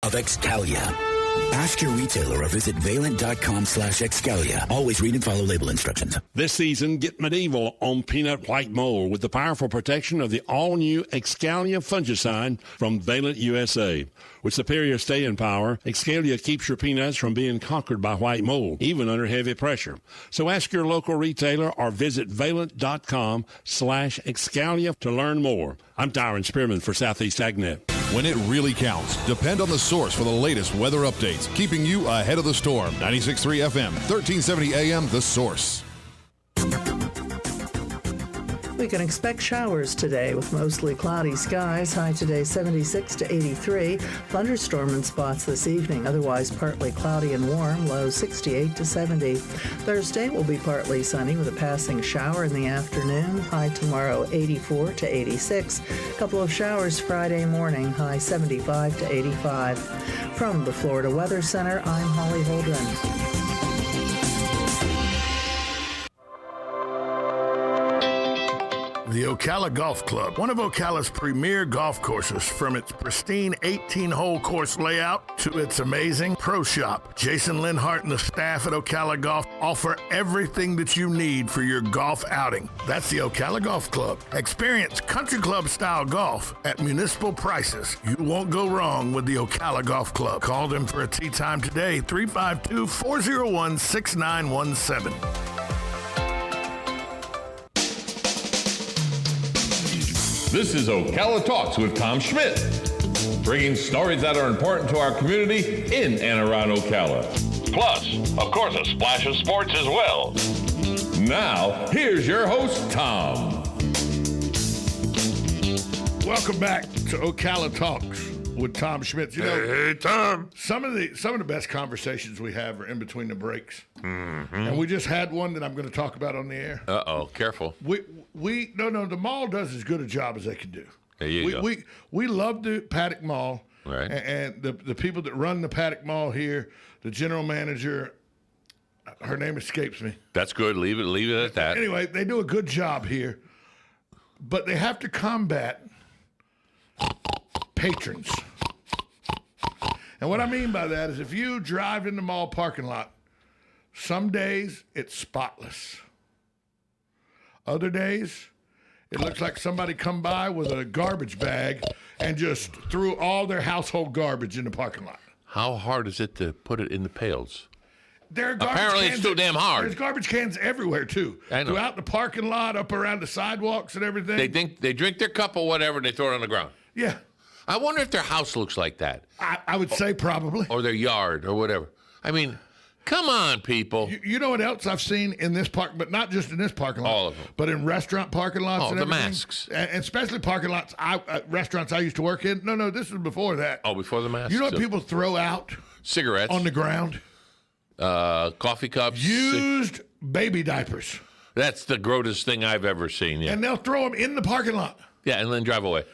of Excalia. Ask your retailer or visit valent.com/Excalia. Always read and follow label instructions. This season, get medieval on peanut white mold with the powerful protection of the all-new Excalia fungicide from Valent USA. With superior staying power, Excalia keeps your peanuts from being conquered by white mold, even under heavy pressure. So ask your local retailer or visit valent.com/Excalia to learn more. I'm Tyron Spearman for Southeast AgNet. When it really counts, depend on the source for the latest weather updates, keeping you ahead of the storm. 96.3 FM, 1370 AM, The Source. We can expect showers today with mostly cloudy skies. High today 76 to 83. Thunderstorm in spots this evening. Otherwise partly cloudy and warm. Low 68 to 70. Thursday will be partly sunny with a passing shower in the afternoon. High tomorrow 84 to 86. A couple of showers Friday morning. High 75 to 85. From the Florida Weather Center, I'm Holly Holdren. The Ocala Golf Club, one of Ocala's premier golf courses, from its pristine 18-hole course layout to its amazing pro shop. Jason Linhart and the staff at Ocala Golf offer everything that you need for your golf outing. That's the Ocala Golf Club. Experience country club style golf at municipal prices. You won't go wrong with the Ocala Golf Club. Call them for a tee time today, 352-401-6917. This is Ocala Talks with Tom Schmidt, bringing stories that are important to our community in and around Ocala. Plus, of course, a splash of sports as well. Now, here's your host, Tom. Welcome back to Ocala Talks with Tom Schmidt. You know, hey, Tom. Some of the best conversations we have are in between the breaks, and we just had one that I'm going to talk about on the air. Careful. The mall does as good a job as they can do. There you go. We love the Paddock Mall, right? And the people that run the Paddock Mall here, the general manager, her name escapes me. That's good. Leave it at that. Anyway, they do a good job here, but they have to combat patrons. And what I mean by that is if you drive in the mall parking lot, some days it's spotless. Other days, it looks like somebody come by with a garbage bag and just threw all their household garbage in the parking lot. How hard is it to put it in the pails? Apparently it's too damn hard. There's garbage cans everywhere, too. I know. Throughout the parking lot, up around the sidewalks and everything. They drink their cup or whatever, and they throw it on the ground. Yeah. I wonder if their house looks like that. I would say probably. Or their yard or whatever. I mean, come on, people. You know what else I've seen in this park, but not just in this parking lot. All of them. But in restaurant parking lots and the everything. masks. And especially parking lots, restaurants I used to work in. No, this was before that. Oh, before the masks. You know what people throw out? Cigarettes. On the ground? Coffee cups. Used baby diapers. That's the grossest thing I've ever seen, yeah. And they'll throw them in the parking lot. Yeah, and then drive away.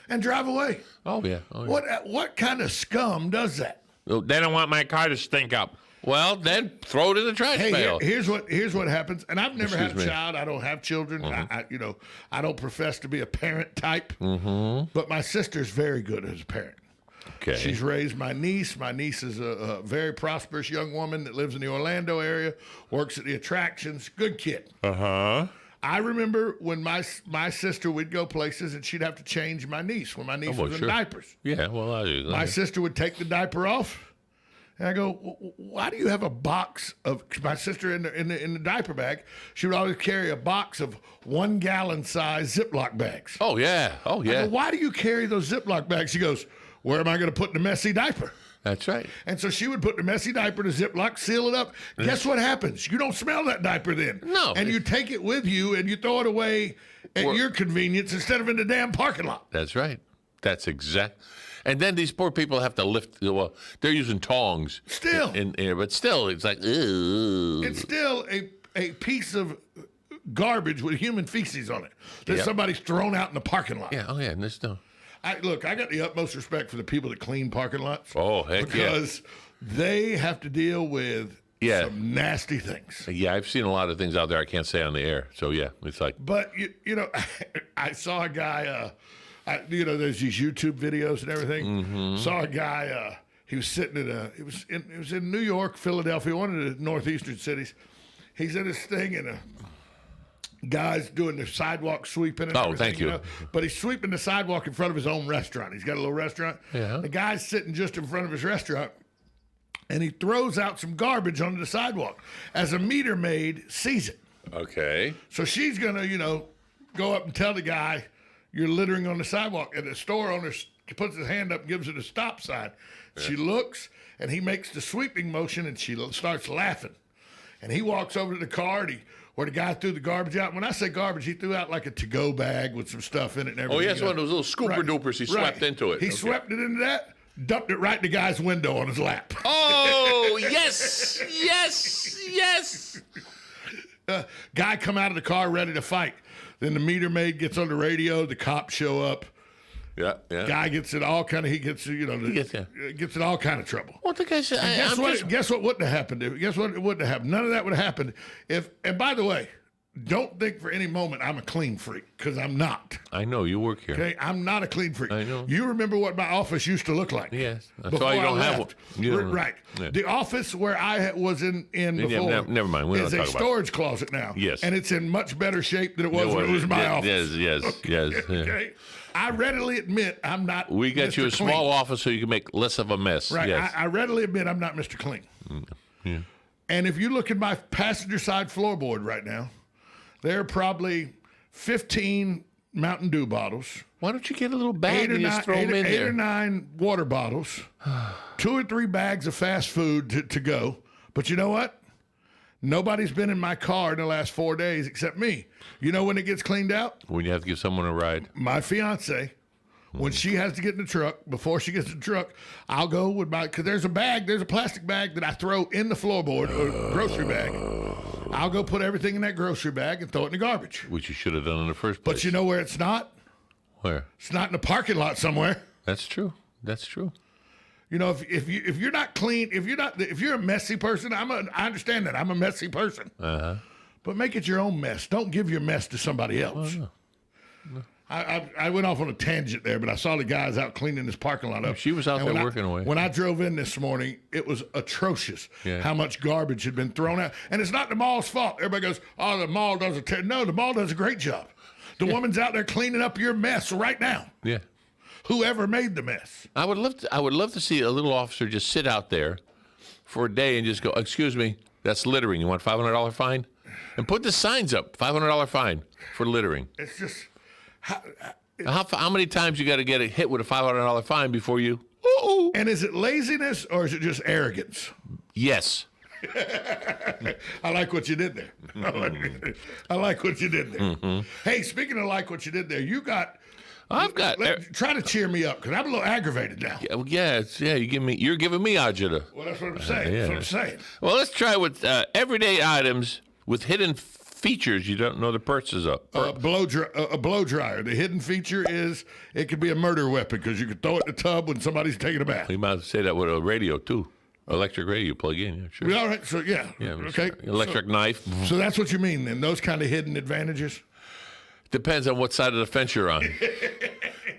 Oh, yeah. What kind of scum does that? Well, they don't want my car to stink up. Well, then throw it in the trash pail. Here's what happens. And I've never had a child. I don't have children. Mm-hmm. I don't profess to be a parent type. Mm-hmm. But my sister's very good as a parent. Okay. She's raised my niece. My niece is a very prosperous young woman that lives in the Orlando area, works at the attractions. Good kid. Uh-huh. I remember when my sister would go places and she'd have to change my niece when my niece was in diapers. Yeah, well, I do. My sister would take the diaper off, and I go, "Why do you have a box of?" My sister in the diaper bag, she would always carry a box of 1 gallon size Ziploc bags. Oh yeah, I go, "Why do you carry those Ziploc bags?" She goes, "Where am I going to put the messy diaper?" That's right. And so she would put the messy diaper in a Ziploc, seal it up. Guess what happens? You don't smell that diaper then. No. And you take it with you and you throw it away at your convenience instead of in the damn parking lot. That's right. That's exact. And then these poor people have to lift. Well, they're using tongs. Still. In here, but still, it's like, ugh. It's still a piece of garbage with human feces on it that somebody's thrown out in the parking lot. Yeah. Oh yeah. And there's no. I got the utmost respect for the people that clean parking lots. Oh, heck because they have to deal with some nasty things. Yeah, I've seen a lot of things out there I can't say on the air. So, yeah, it's like. But, I saw a guy, there's these YouTube videos and everything. Mm-hmm. Saw a guy, He was sitting at it was in New York, Philadelphia, one of the northeastern cities. He's in his thing, and a guy's doing the sidewalk sweeping. And everything, thank you. But he's sweeping the sidewalk in front of his own restaurant. He's got a little restaurant. Yeah. The guy's sitting just in front of his restaurant, and he throws out some garbage onto the sidewalk. As a meter maid sees it. Okay. So she's going to, go up and tell the guy, you're littering on the sidewalk. And the store owner puts his hand up and gives it a stop sign. Yeah. She looks, and he makes the sweeping motion, and she starts laughing. And he walks over to the car, where the guy threw the garbage out. When I say garbage, he threw out like a to-go bag with some stuff in it and everything. Oh, yes, one of those little scooper-doopers. He swept into it. He swept it into that, dumped it right in the guy's window on his lap. Oh, yes, yes, yes. Guy come out of the car ready to fight. Then the meter maid gets on the radio. The cops show up. Yeah. Guy gets in all kind of. He gets in all kind of trouble. What the guy said? Guess what wouldn't have happened? Guess what wouldn't have happened? None of that would have happened if. And by the way, don't think for any moment I'm a clean freak, because I'm not. I know you work here. Okay, I'm not a clean freak. I know. You remember what my office used to look like? Yes. That's why you don't have one. Right. Yeah. The office where I was in before. Never mind. We don't is a talk about storage closet now. Yes. And it's in much better shape than it was when it was my office. Yes. Okay. I readily admit I'm not. We got Mr. you a Clean. small office so you can make less of a mess. Right. Yes. I readily admit I'm not Mr. Clean. Yeah. And if you look at my passenger side floorboard right now, there are probably 15 Mountain Dew bottles. Why don't you get a little bag and just throw them in there? 8 or 9 water bottles, 2 or 3 bags of fast food to go. But you know what? Nobody's been in my car in the last 4 days except me. You know when it gets cleaned out? When you have to give someone a ride. My fiance, when she has to get in the truck, before she gets in the truck, I'll go with because there's a plastic bag that I throw in the floorboard, or grocery bag. I'll go put everything in that grocery bag and throw it in the garbage. Which you should have done in the first place. But you know where it's not? Where? It's not in the parking lot somewhere. That's true. You know, if you're not clean, if you're a messy person, I understand that. I'm a messy person. Uh-huh. But make it your own mess. Don't give your mess to somebody else. Oh, no. I went off on a tangent there, but I saw the guys out cleaning this parking lot up. She was out there working away. When I drove in this morning, it was atrocious how much garbage had been thrown out. And it's not the mall's fault. Everybody goes, oh, the mall does no, the mall does a great job. The woman's out there cleaning up your mess right now. Yeah. Whoever made the mess. I would love to see a little officer just sit out there for a day and just go, excuse me, that's littering. You want a $500 fine? And put the signs up, $500 fine for littering. It's just... How many times you got to get hit with a $500 fine before you? Ooh. And is it laziness or is it just arrogance? Yes. I like what you did there. I like what you did there. Mm-hmm. Hey, speaking of like what you did there, try to cheer me up because I'm a little aggravated now. You're giving me agita. Well, that's what I'm saying. That's what I'm saying. Well, let's try with everyday items with hidden features you don't know the purchase of. A blow dryer. The hidden feature is it could be a murder weapon because you could throw it in the tub when somebody's taking a bath. You might say that with a radio too. Electric radio you plug in. Yeah, sure. All right. So okay. Electric knife. So that's what you mean then? Those kind of hidden advantages. Depends on what side of the fence you're on.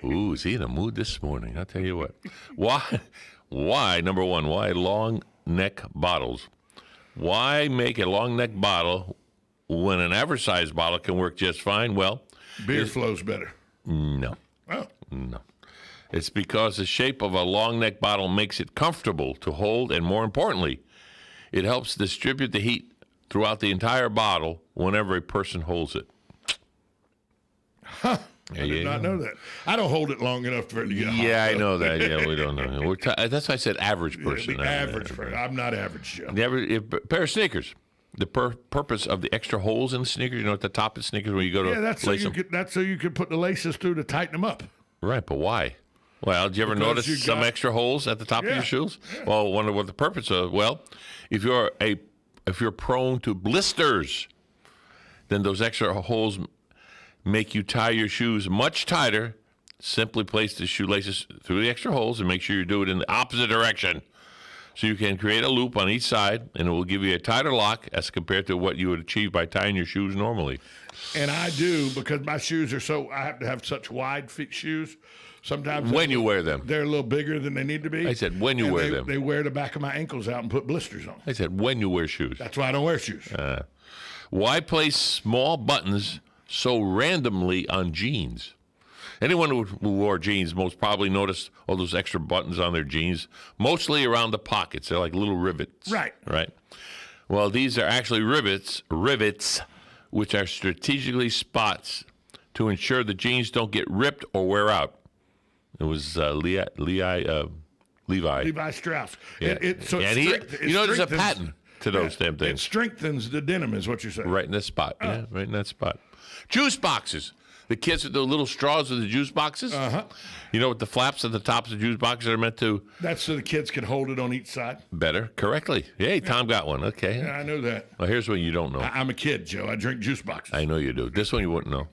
Ooh, is he in a mood this morning? I'll tell you what. Why? Number one, why long neck bottles? Why make a long neck bottle when an average size bottle can work just fine? Well, beer flows better. No. Oh. No. It's because the shape of a long neck bottle makes it comfortable to hold, and more importantly, it helps distribute the heat throughout the entire bottle whenever a person holds it. Huh. I did not know that. I don't hold it long enough for it to get hot. Yeah, I know that. Yeah, we don't know. That's why I said average person. The average person. I'm not average, Joe. A pair of sneakers. The purpose of the extra holes in the sneakers, at the top of sneakers when you go to that's so you could put the laces through to tighten them up. Right, but why? Well, did you ever notice some extra holes at the top of your shoes? Yeah. Well, wonder what the purpose of. Well, if you're prone to blisters, then those extra holes make you tie your shoes much tighter. Simply place the shoelaces through the extra holes and make sure you do it in the opposite direction. So you can create a loop on each side, and it will give you a tighter lock as compared to what you would achieve by tying your shoes normally. And I do, because my shoes are I have to have such wide feet shoes. Sometimes when you wear them. they're a little bigger than they need to be. I said when you wear them. They wear the back of my ankles out and put blisters on. I said when you wear shoes. That's why I don't wear shoes. Why place small buttons so randomly on jeans? Anyone who wore jeans most probably noticed all those extra buttons on their jeans, mostly around the pockets. They're like little rivets. Right. Well, these are actually rivets, which are strategically spots to ensure the jeans don't get ripped or wear out. It was Levi Strauss. Yeah. There's a patent to those damn things. It strengthens the denim, is what you're saying. Right in that spot. Yeah, right in that spot. Juice boxes. The kids with the little straws with the juice boxes. You know what the flaps at the tops of the juice boxes are meant to? That's so the kids can hold it on each side. Better, correctly. Hey, Tom got one. Okay. Yeah, I know that. Well, here's one you don't know. I'm a kid, Joe. I drink juice boxes. I know you do. This one you wouldn't know.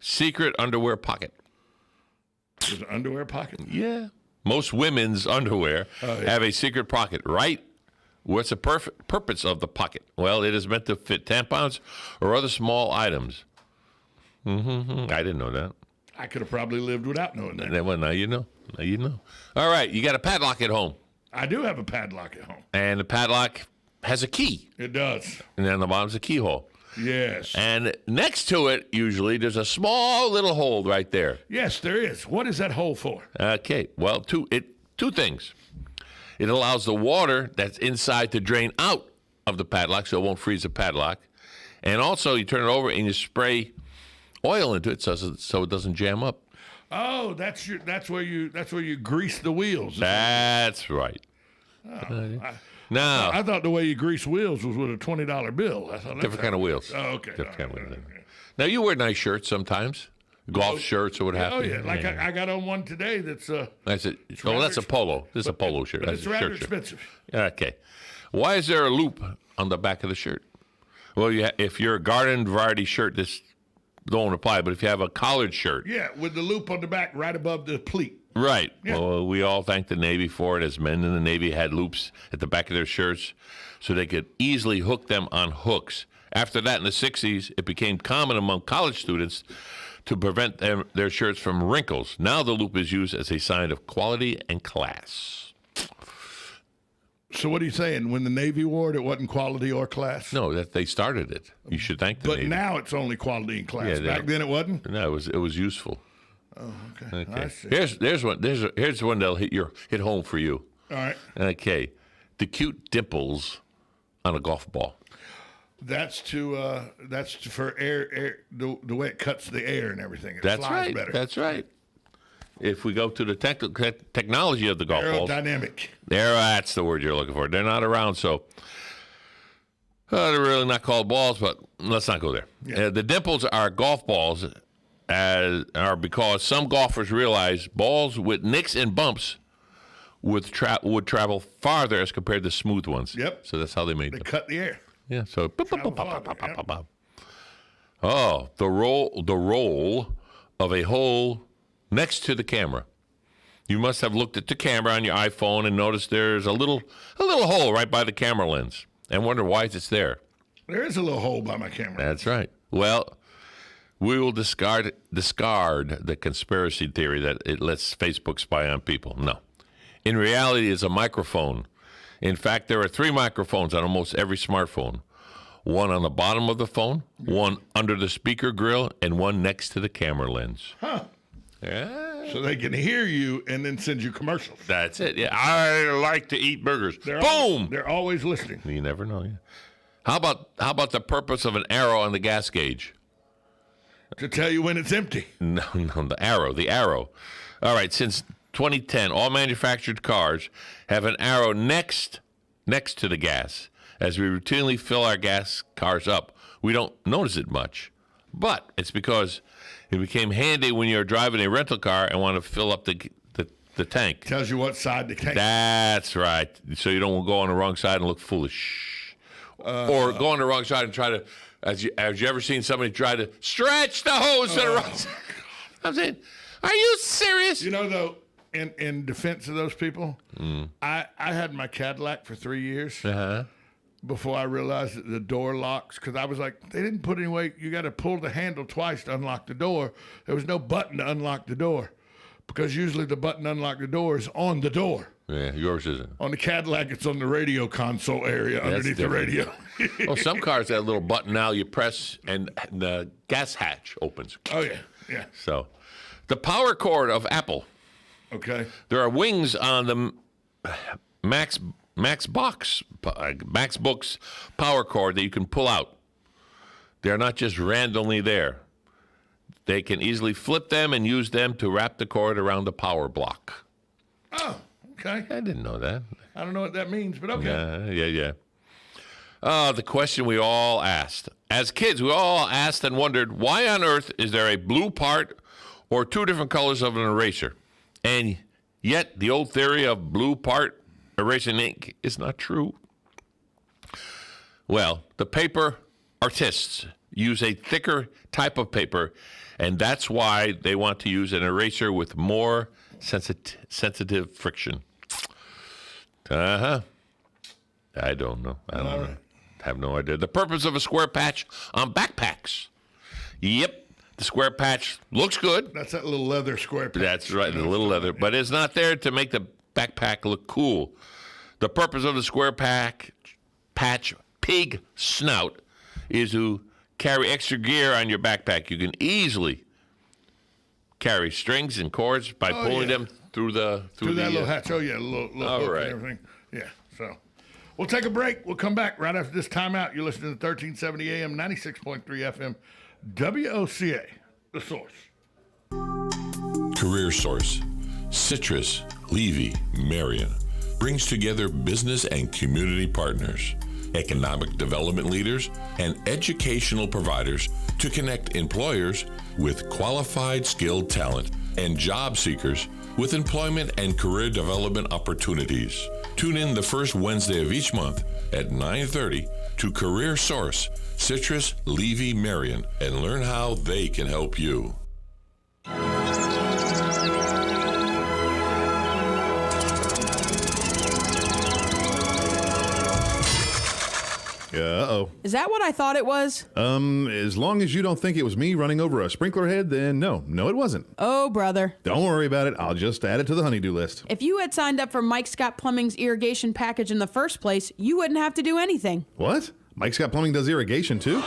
Secret underwear pocket. There's an underwear pocket? Yeah. Most women's underwear have a secret pocket, right? What's the purpose of the pocket? Well, it is meant to fit tampons or other small items. I didn't know that. I could have probably lived without knowing that. Well, now you know. All right, you got a padlock at home. I do have a padlock at home. And the padlock has a key. It does. And then on the bottom's a keyhole. Yes. And next to it, usually, there's a small little hole right there. Yes, there is. What is that hole for? Okay, well, two things. It allows the water that's inside to drain out of the padlock so it won't freeze the padlock. And also, you turn it over and you spray oil into it so it doesn't jam up. Oh, that's where you grease the wheels. That's right. Now I thought the way you grease wheels was with a $20 bill. Different kind of wheels. Oh, okay. Different kind of wheels. Now you wear nice shirts sometimes, golf shirts or what have you. Oh yeah, like I got on one today that's That's it. That's a polo. This is a polo shirt. It's rather expensive. Okay. Why is there a loop on the back of the shirt? Well, if you're a garden variety shirt, this don't apply. But if you have a collared shirt, yeah, with the loop on the back right above the pleat. Right. Yeah. Well, we all thank the Navy for it, as men in the Navy had loops at the back of their shirts so they could easily hook them on hooks. After that, in the 60s, it became common among college students to prevent their shirts from wrinkles. Now the loop is used as a sign of quality and class. So what are you saying? When the Navy wore it, it wasn't quality or class? No, that they started it. You should thank the Navy. But now it's only quality and class. Yeah, Back then it wasn't? No, it was useful. Oh, okay. I see. Here's one that'll hit home for you. All right. Okay. The cute dimples on a golf ball. That's for air the way it cuts the air and everything. It That's flies right. better. That's right. If we go to the technology of the golf balls, aerodynamic. That's the word you're looking for. They're not around, so they're really not called balls. But let's not go there. Yeah. The dimples are golf balls, are because some golfers realize balls with nicks and bumps would travel farther as compared to smooth ones. Yep. So that's how they made They them. cut the air. Yeah. So. Travel farther, Oh, the roll of a hole next to the camera. You must have looked at the camera on your iPhone and noticed there's a little hole right by the camera lens and wonder why it's there. There is a little hole by my camera. That's right. Well, we will discard the conspiracy theory that it lets Facebook spy on people. No. In reality, it's a microphone. In fact, there are 3 microphones on almost every smartphone. One on the bottom of the phone, one under the speaker grill, and one next to the camera lens. Huh. Yeah. So they can hear you and then send you commercials. That's it. Yeah, I like to eat burgers. Boom! They're always listening. You never know. Yeah. How about the purpose of an arrow on the gas gauge? To tell you when it's empty. No, the arrow. All right, since 2010, all manufactured cars have an arrow next to the gas. As we routinely fill our gas cars up, we don't notice it much. But it's because it became handy when you're driving a rental car and want to fill up the tank. Tells you what side the tank. That's right. So you don't go on the wrong side and look foolish. Or go on the wrong side and try to, have you ever seen somebody try to stretch the hose to the wrong side? I'm saying, are you serious? You know, though, in defense of those people, I had my Cadillac for 3 years before I realized that the door locks, because I was like, they didn't put any way. You got to pull the handle twice to unlock the door. There was no button to unlock the door, because usually the button to unlock the door is on the door. Yeah, yours isn't. On the Cadillac, it's on the radio console area underneath the radio. Well, some cars have a little button now you press and the gas hatch opens. Oh, yeah. So, the power cord of Apple. Okay. There are wings on the MacBook's power cord that you can pull out. They're not just randomly there. They can easily flip them and use them to wrap the cord around the power block. Oh, okay. I didn't know that. I don't know what that means, but okay. Yeah. The question we all asked. As kids, we all asked and wondered, why on earth is there a blue part or two different colors of an eraser? And yet, the old theory of blue part erasing ink is not true. Well, the paper artists use a thicker type of paper, and that's why they want to use an eraser with more sensitive friction. I don't know. I don't know. Have no idea. The purpose of a square patch on backpacks. Yep, the square patch looks good. That's that little leather square patch. That's right, the little leather. But it's not there to make the backpack look cool. The purpose of the square patch pig snout is to carry extra gear on your backpack. You can easily carry strings and cords by pulling them through the little hatch. Oh yeah, little hook and everything. Yeah. So we'll take a break. We'll come back right after this timeout. You're listening to 1370 AM, 96.3 FM, WOCA, The Source. Career Source, Citrus, Levy, Marion brings together business and community partners, economic development leaders, and educational providers to connect employers with qualified, skilled talent and job seekers with employment and career development opportunities. Tune in the first Wednesday of each month at 9:30 to Career Source, Citrus, Levy, Marion, and learn how they can help you. Uh-oh. Is that what I thought it was? As long as you don't think it was me running over a sprinkler head, then no, it wasn't. Oh, brother. Don't worry about it. I'll just add it to the honey-do list. If you had signed up for Mike Scott Plumbing's irrigation package in the first place, you wouldn't have to do anything. What? Mike Scott Plumbing does irrigation too?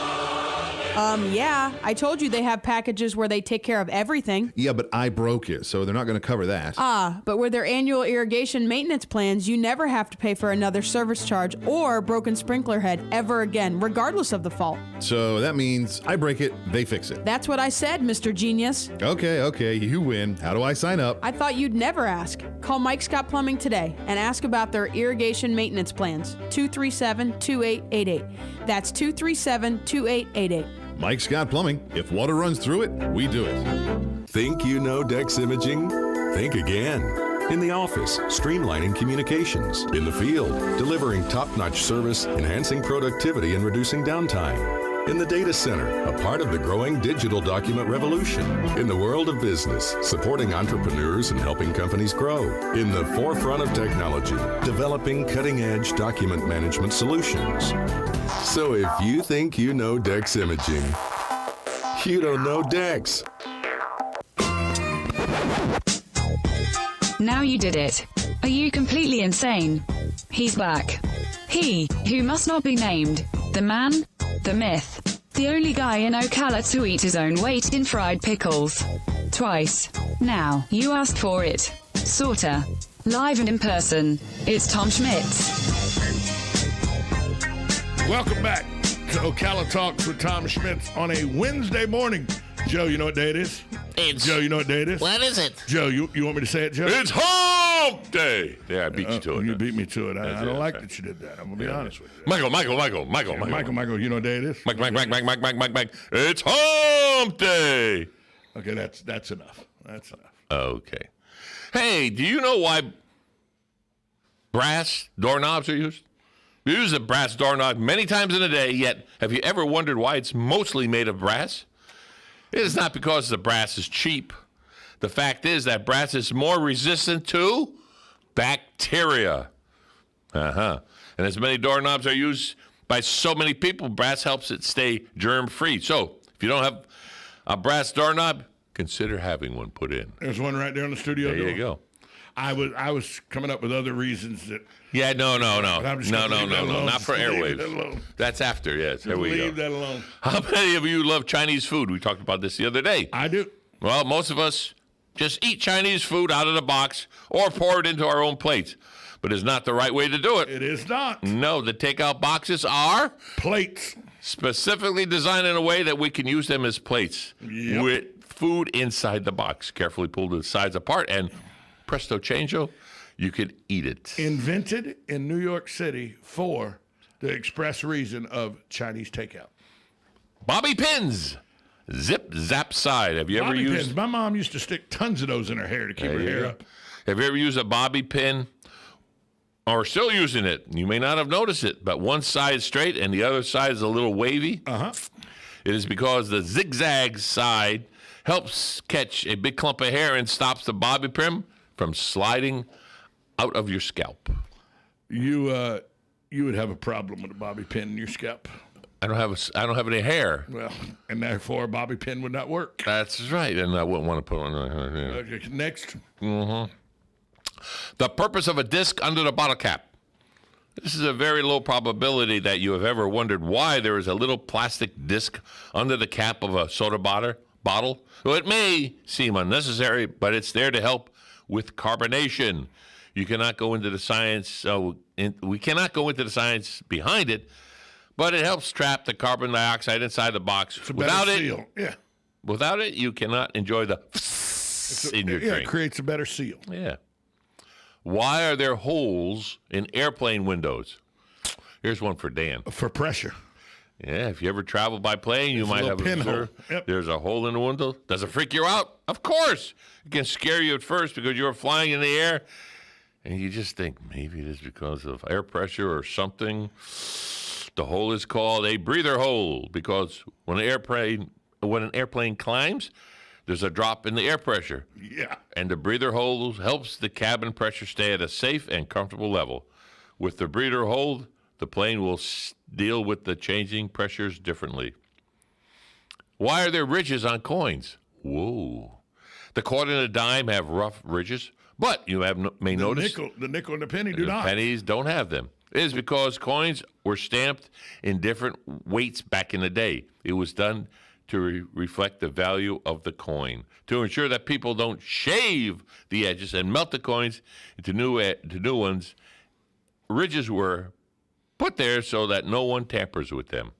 Yeah. I told you they have packages where they take care of everything. Yeah, but I broke it, so they're not going to cover that. But with their annual irrigation maintenance plans, you never have to pay for another service charge or broken sprinkler head ever again, regardless of the fault. So that means I break it, they fix it. That's what I said, Mr. Genius. Okay, you win. How do I sign up? I thought you'd never ask. Call Mike Scott Plumbing today and ask about their irrigation maintenance plans. 237-2888. That's 237-2888. Mike Scott Plumbing. If water runs through it, we do it. Think you know Dex Imaging? Think again. In the office, streamlining communications. In the field, delivering top-notch service, enhancing productivity and reducing downtime. In the data center, a part of the growing digital document revolution. In the world of business, supporting entrepreneurs and helping companies grow. In the forefront of technology, developing cutting-edge document management solutions. So if you think you know Dex Imaging, you don't know Dex. Now you did it. Are you completely insane? He's back. He, who must not be named. The man, the myth. The only guy in Ocala to eat his own weight in fried pickles. Twice. Now, you asked for it. Sorta. Live and in person. It's Tom Schmitz. Welcome back to Ocala Talks with Tom Schmitz on a Wednesday morning. Joe, you know what day it is? Joe, you know what day it is? What is it? Joe, you want me to say it, Joe? It's hump day. Yeah, I beat you to it. You beat me to it. I don't like that you did that. I'm going to be honest with you. Michael, you know what day it is? Mike. It's hump day. Okay, that's enough. That's enough. Okay. Hey, do you know why brass doorknobs are used? We use a brass doorknob many times in a day, yet have you ever wondered why it's mostly made of brass? It is not because the brass is cheap. The fact is that brass is more resistant to bacteria. And as many doorknobs are used by so many people, brass helps it stay germ-free. So if you don't have a brass doorknob, consider having one put in. There's one right there on the studio door. There you go. I was coming up with other reasons that. Yeah, no. Alone. Not for airwaves. That's after, yes. There we go. Leave that alone. How many of you love Chinese food? We talked about this the other day. I do. Well, most of us just eat Chinese food out of the box or pour it into our own plates. But it's not the right way to do it. It is not. No, the takeout boxes are plates. Specifically designed in a way that we can use them as plates with food inside the box. Carefully pull the sides apart and presto changeo, you could eat it. Invented in New York City for the express reason of Chinese takeout. Bobby pins. Zip zap side. Have you ever used pins? My mom used to stick tons of those in her hair to keep her hair up. Have you ever used a bobby pin? Or still using it? You may not have noticed it, but one side is straight and the other side is a little wavy. It is because the zigzag side helps catch a big clump of hair and stops the bobby pin from sliding out of your scalp. You would have a problem with a bobby pin in your scalp. I don't have any hair. Well, and therefore a bobby pin would not work. That's right, and I wouldn't want to put on. Okay, next. The purpose of a disc under the bottle cap. This is a very low probability that you have ever wondered why there is a little plastic disc under the cap of a soda bottle. Well, it may seem unnecessary, but it's there to help with carbonation. You cannot go into the science. We cannot go into the science behind it, but it helps trap the carbon dioxide inside the box. It's a better seal. Yeah. Without it, you cannot enjoy the in your drink. It creates a better seal. Yeah. Why are there holes in airplane windows? Here's one for Dan. For pressure. Yeah, if you ever travel by plane, you might have observed there's a hole in the window. Does it freak you out? Of course. It can scare you at first because you're flying in the air, and you just think maybe it is because of air pressure or something. The hole is called a breather hole because when an airplane climbs, there's a drop in the air pressure. Yeah. And the breather hole helps the cabin pressure stay at a safe and comfortable level. With the breather hole, the plane will deal with the changing pressures differently. Why are there ridges on coins? Whoa. The quarter and the dime have rough ridges, but you may notice the nickel and the penny do not. Pennies don't have them. It is because coins were stamped in different weights back in the day. It was done to reflect the value of the coin, to ensure that people don't shave the edges and melt the coins into new ones. Ridges were put there so that no one tampers with them.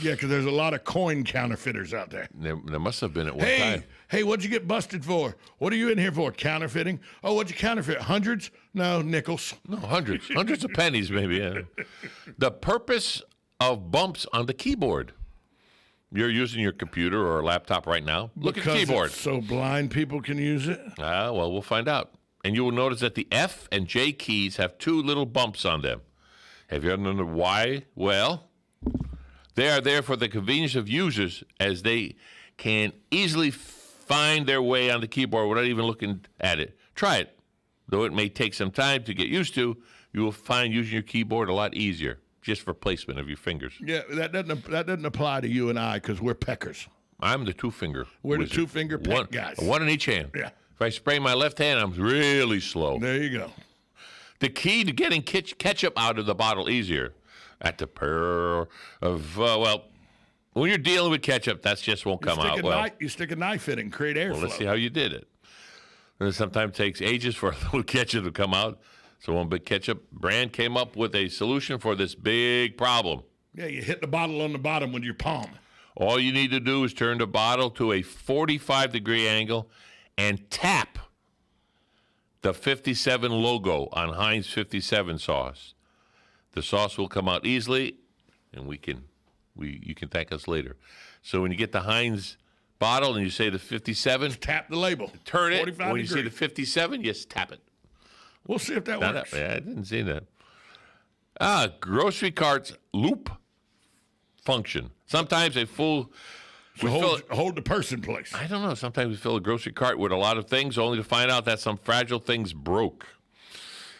Yeah, because there's a lot of coin counterfeiters out there. There must have been at one time. Hey, what'd you get busted for? What are you in here for? Counterfeiting? Oh, what'd you counterfeit? Hundreds? No, nickels. No, hundreds. Hundreds of pennies, maybe. Yeah. The purpose of bumps on the keyboard. You're using your computer or laptop right now. Look at the keyboard. So blind people can use it? Well, we'll find out. And you will notice that the F and J keys have two little bumps on them. Have you ever wondered why? Well, they are there for the convenience of users as they can easily find their way on the keyboard without even looking at it. Try it. Though it may take some time to get used to, you will find using your keyboard a lot easier. Just for placement of your fingers. Yeah, that doesn't apply to you and I because we're peckers. I'm the two-finger We're wizard. the two-finger peck guys. One in each hand. Yeah. If I spray my left hand, I'm really slow. There you go. The key to getting ketchup out of the bottle easier at the pair of, when you're dealing with ketchup, that just won't come out well. You stick a knife in it and create airflow. Well, let's see how you did it. And it sometimes takes ages for a little ketchup to come out. So one big ketchup brand came up with a solution for this big problem. Yeah, you hit the bottle on the bottom with your palm. All you need to do is turn the bottle to a 45-degree angle and tap the 57 logo on Heinz 57 sauce. The sauce will come out easily, and you can thank us later. So when you get the Heinz bottle and you say the 57, just tap the label. Turn it. When you see the 57, just tap it. We'll see if that works. Yeah, I didn't see that. Grocery cart's loop function. Sometimes a full So hold the purse in place. I don't know. Sometimes we fill a grocery cart with a lot of things only to find out that some fragile things broke.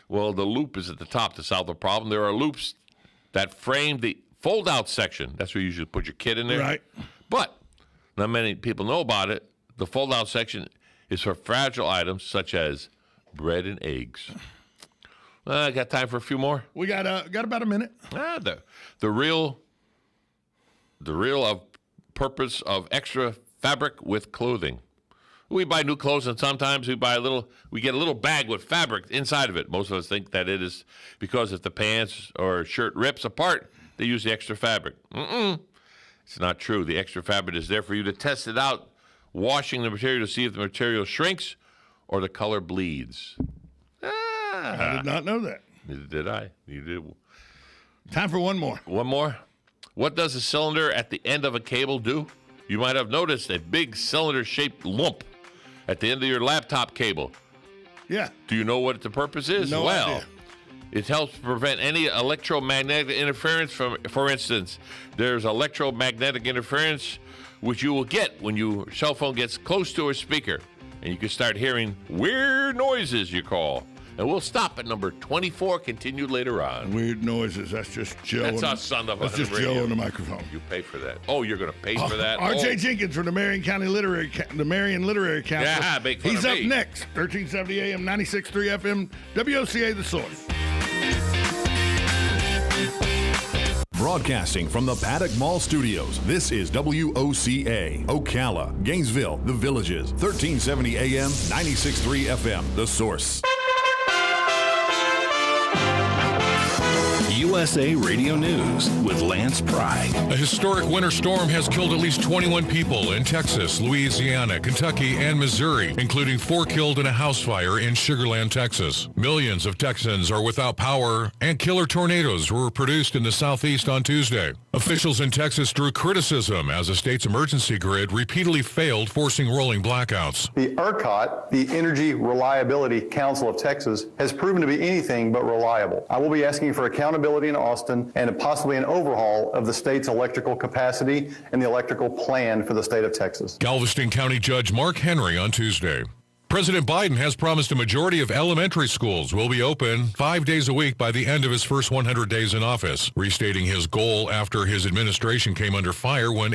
Well, the loop is at the top to solve the problem. There are loops that frame the fold-out section. That's where you usually put your kid in there. Right. But not many people know about it. The fold-out section is for fragile items such as bread and eggs. I got time for a few more? We got about a minute. The real of purpose of extra fabric with clothing. We buy new clothes, and sometimes we get a little bag with fabric inside of it. Most of us think that it is because if the pants or shirt rips apart, they use the extra fabric. It's not true. The extra fabric is there for you to test it out, washing the material to see if the material shrinks or the color bleeds. I did not know that. Neither did I. Neither did. Time for one more. One more. What does a cylinder at the end of a cable do? You might have noticed a big cylinder-shaped lump at the end of your laptop cable. Yeah. Do you know what the purpose is? No idea. It helps prevent any electromagnetic interference for instance, there's electromagnetic interference which you will get when your cell phone gets close to a speaker and you can start hearing weird noises, you call. And we'll stop at number 24, continue later on. Weird noises. That's just Joe. That's us on the radio. That's just Joe on the microphone. You pay for that. Oh, you're going to pay for that? R.J. Jenkins from the Marion Literary Council. Yeah, make fun He's of up me. next. 1370 AM, 96.3 FM, WOCA, The Source. Broadcasting from the Paddock Mall Studios, this is WOCA, Ocala, Gainesville, The Villages, 1370 AM, 96.3 FM, The Source. USA Radio News with Lance Pry. A historic winter storm has killed at least 21 people in Texas, Louisiana, Kentucky, and Missouri, including 4 killed in a house fire in Sugar Land, Texas. Millions of Texans are without power, and killer tornadoes were produced in the southeast on Tuesday. Officials in Texas drew criticism as the state's emergency grid repeatedly failed, forcing rolling blackouts. The ERCOT, the Energy Reliability Council of Texas, has proven to be anything but reliable. I will be asking for accountability in Austin and possibly an overhaul of the state's electrical capacity and the electrical plan for the state of Texas. Galveston County Judge Mark Henry on Tuesday. President Biden has promised a majority of elementary schools will be open 5 days a week by the end of his first 100 days in office, restating his goal after his administration came under fire when